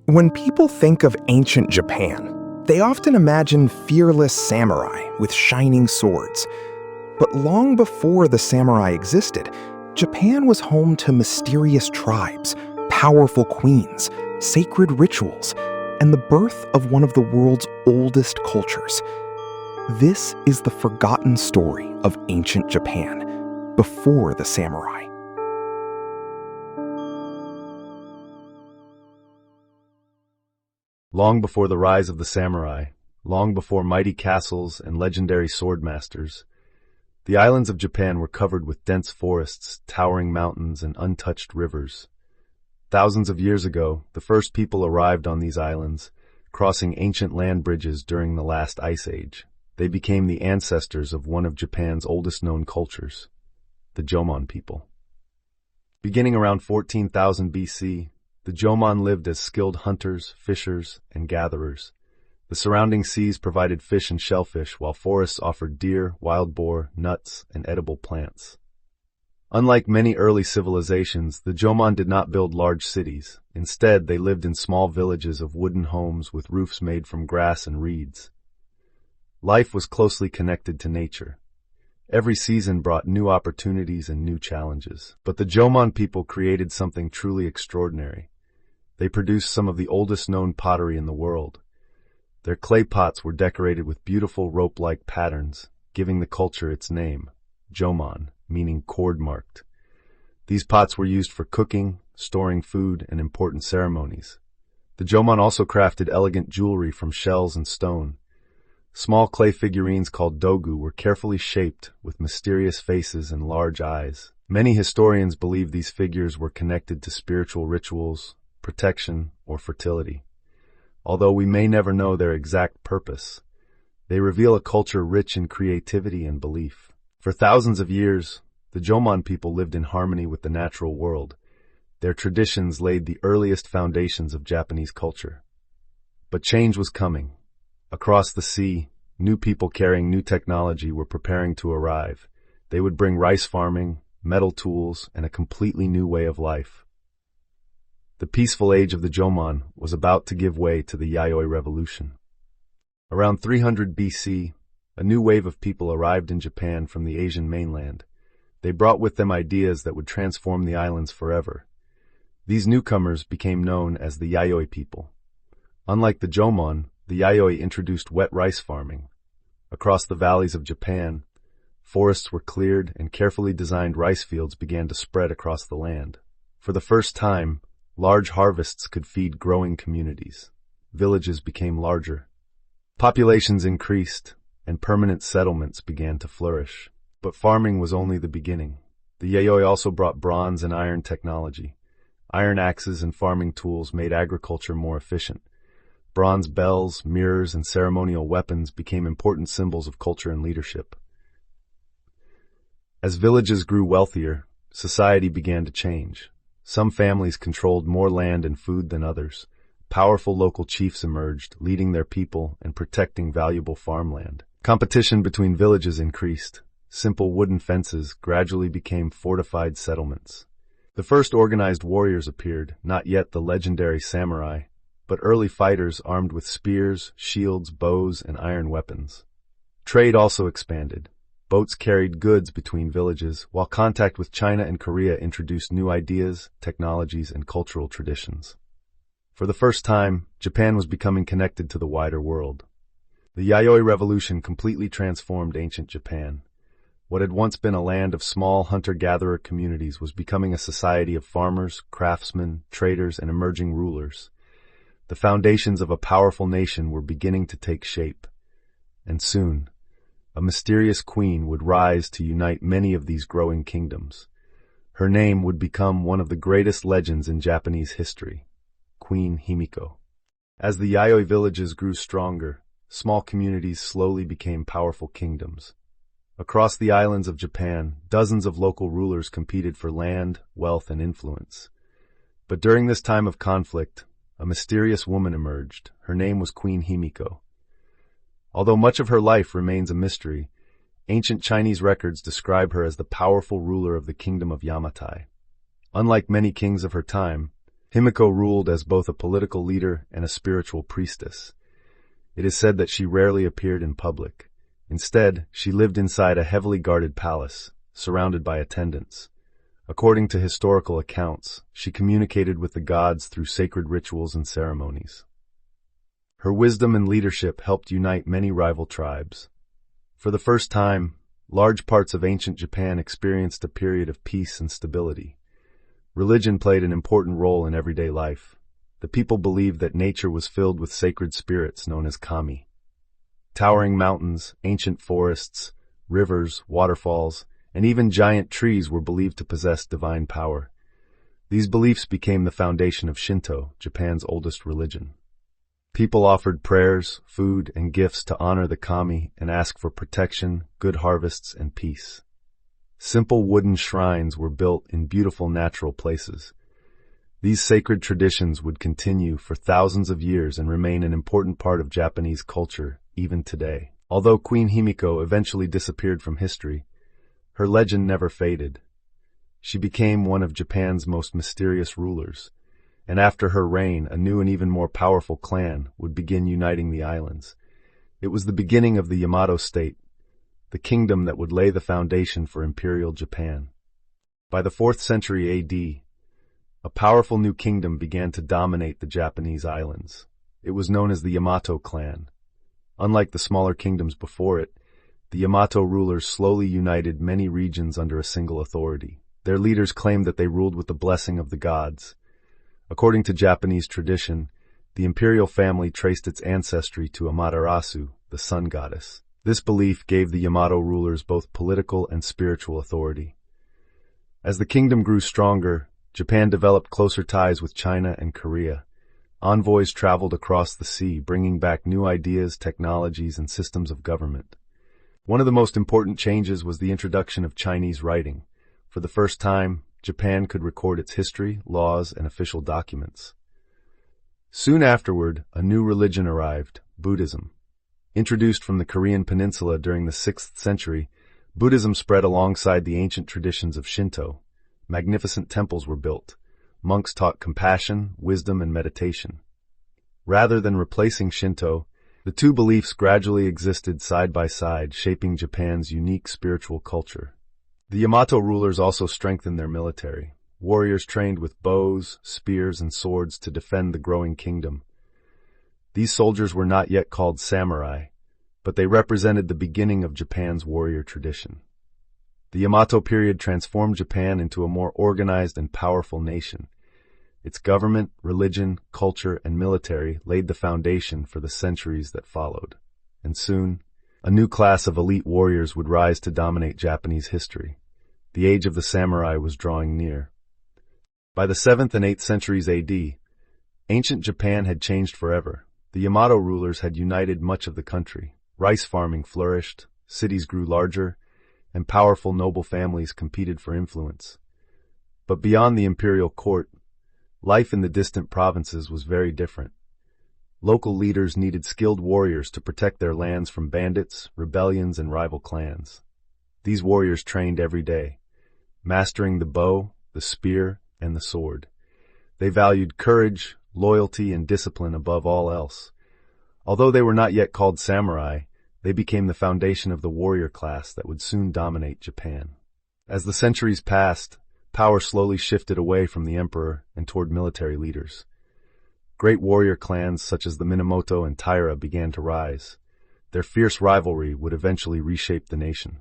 When people think of ancient Japan, they often imagine fearless samurai with shining swords. But long before the samurai existed, Japan was home to mysterious tribes, powerful queens, sacred rituals, and the birth of one of the world's oldest cultures. This is the forgotten story of ancient Japan, before the samurai. Long before the rise of the samurai, long before mighty castles and legendary swordmasters, the islands of Japan were covered with dense forests, towering mountains, and untouched rivers. Thousands of years ago, the first people arrived on these islands, crossing ancient land bridges during the last ice age. They became the ancestors of one of Japan's oldest known cultures, the Jomon people. Beginning around 14,000 BC, the Jomon lived as skilled hunters, fishers, and gatherers. The surrounding seas provided fish and shellfish, while forests offered deer, wild boar, nuts, and edible plants. Unlike many early civilizations, the Jomon did not build large cities. Instead, they lived in small villages of wooden homes with roofs made from grass and reeds. Life was closely connected to nature. Every season brought new opportunities and new challenges. But the Jomon people created something truly extraordinary. They produced some of the oldest known pottery in the world. Their clay pots were decorated with beautiful rope-like patterns, giving the culture its name, Jomon, meaning cord-marked. These pots were used for cooking, storing food, and important ceremonies. The Jomon also crafted elegant jewelry from shells and stone. Small clay figurines called dogu were carefully shaped with mysterious faces and large eyes. Many historians believe these figures were connected to spiritual rituals, protection, or fertility. Although we may never know their exact purpose, they reveal a culture rich in creativity and belief. For thousands of years, the Jomon people lived in harmony with the natural world. Their traditions laid the earliest foundations of Japanese culture. But change was coming. Across the sea, new people carrying new technology were preparing to arrive. They would bring rice farming, metal tools, and a completely new way of life. The peaceful age of the Jomon was about to give way to the Yayoi Revolution. Around 300 BC, a new wave of people arrived in Japan from the Asian mainland. They brought with them ideas that would transform the islands forever. These newcomers became known as the Yayoi people. Unlike the Jomon, the Yayoi introduced wet rice farming. Across the valleys of Japan, forests were cleared and carefully designed rice fields began to spread across the land. For the first time, large harvests could feed growing communities. Villages became larger. Populations increased, and permanent settlements began to flourish. But farming was only the beginning. The Yayoi also brought bronze and iron technology. Iron axes and farming tools made agriculture more efficient. Bronze bells, mirrors, and ceremonial weapons became important symbols of culture and leadership. As villages grew wealthier, society began to change. Some families controlled more land and food than others. Powerful local chiefs emerged, leading their people and protecting valuable farmland. Competition between villages increased. Simple wooden fences gradually became fortified settlements. The first organized warriors appeared, not yet the legendary samurai, but early fighters armed with spears, shields, bows, and iron weapons. Trade also expanded. Boats carried goods between villages, while contact with China and Korea introduced new ideas, technologies, and cultural traditions. For the first time, Japan was becoming connected to the wider world. The Yayoi Revolution completely transformed ancient Japan. What had once been a land of small hunter-gatherer communities was becoming a society of farmers, craftsmen, traders, and emerging rulers. The foundations of a powerful nation were beginning to take shape. And soon, a mysterious queen would rise to unite many of these growing kingdoms. Her name would become one of the greatest legends in Japanese history, Queen Himiko. As the Yayoi villages grew stronger, small communities slowly became powerful kingdoms. Across the islands of Japan, dozens of local rulers competed for land, wealth, and influence. But during this time of conflict, a mysterious woman emerged. Her name was Queen Himiko. Although much of her life remains a mystery, ancient Chinese records describe her as the powerful ruler of the kingdom of Yamatai. Unlike many kings of her time, Himiko ruled as both a political leader and a spiritual priestess. It is said that she rarely appeared in public. Instead, she lived inside a heavily guarded palace, surrounded by attendants. According to historical accounts, she communicated with the gods through sacred rituals and ceremonies. Her wisdom and leadership helped unite many rival tribes. For the first time, large parts of ancient Japan experienced a period of peace and stability. Religion played an important role in everyday life. The people believed that nature was filled with sacred spirits known as kami. Towering mountains, ancient forests, rivers, waterfalls, and even giant trees were believed to possess divine power. These beliefs became the foundation of Shinto, Japan's oldest religion. People offered prayers, food, and gifts to honor the kami and ask for protection, good harvests, and peace. Simple wooden shrines were built in beautiful natural places. These sacred traditions would continue for thousands of years and remain an important part of Japanese culture even today. Although Queen Himiko eventually disappeared from history, her legend never faded. She became one of Japan's most mysterious rulers, and after her reign, a new and even more powerful clan would begin uniting the islands. It was the beginning of the Yamato state, the kingdom that would lay the foundation for Imperial Japan. By the 4th century AD, a powerful new kingdom began to dominate the Japanese islands. It was known as the Yamato Clan. Unlike the smaller kingdoms before it, the Yamato rulers slowly united many regions under a single authority. Their leaders claimed that they ruled with the blessing of the gods. According to Japanese tradition, the imperial family traced its ancestry to Amaterasu, the sun goddess. This belief gave the Yamato rulers both political and spiritual authority. As the kingdom grew stronger, Japan developed closer ties with China and Korea. Envoys traveled across the sea, bringing back new ideas, technologies, and systems of government. One of the most important changes was the introduction of Chinese writing. For the first time, Japan could record its history, laws, and official documents. Soon afterward, a new religion arrived, Buddhism. Introduced from the Korean peninsula during the 6th century, Buddhism spread alongside the ancient traditions of Shinto. Magnificent temples were built. Monks taught compassion, wisdom, and meditation. Rather than replacing Shinto, the two beliefs gradually existed side by side, shaping Japan's unique spiritual culture. The Yamato rulers also strengthened their military. Warriors trained with bows, spears, and swords to defend the growing kingdom. These soldiers were not yet called samurai, but they represented the beginning of Japan's warrior tradition. The Yamato period transformed Japan into a more organized and powerful nation. Its government, religion, culture, and military laid the foundation for the centuries that followed. And soon, a new class of elite warriors would rise to dominate Japanese history. The age of the samurai was drawing near. By the 7th and 8th centuries AD, ancient Japan had changed forever. The Yamato rulers had united much of the country. Rice farming flourished, cities grew larger, and powerful noble families competed for influence. But beyond the imperial court, life in the distant provinces was very different. Local leaders needed skilled warriors to protect their lands from bandits, rebellions, and rival clans. These warriors trained every day, mastering the bow, the spear, and the sword. They valued courage, loyalty, and discipline above all else. Although they were not yet called samurai, they became the foundation of the warrior class that would soon dominate Japan. As the centuries passed, power slowly shifted away from the emperor and toward military leaders. Great warrior clans such as the Minamoto and Taira began to rise. Their fierce rivalry would eventually reshape the nation.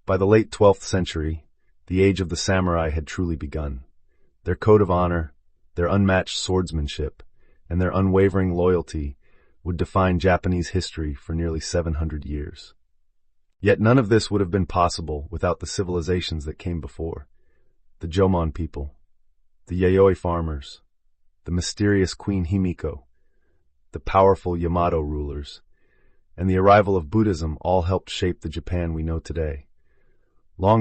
By the late 12th century, the age of the samurai had truly begun. Their code of honor, their unmatched swordsmanship, and their unwavering loyalty would define Japanese history for nearly 700 years. Yet none of this would have been possible without the civilizations that came before. The Jomon people, the Yayoi farmers, the mysterious Queen Himiko, the powerful Yamato rulers, and the arrival of Buddhism all helped shape the Japan we know today. Long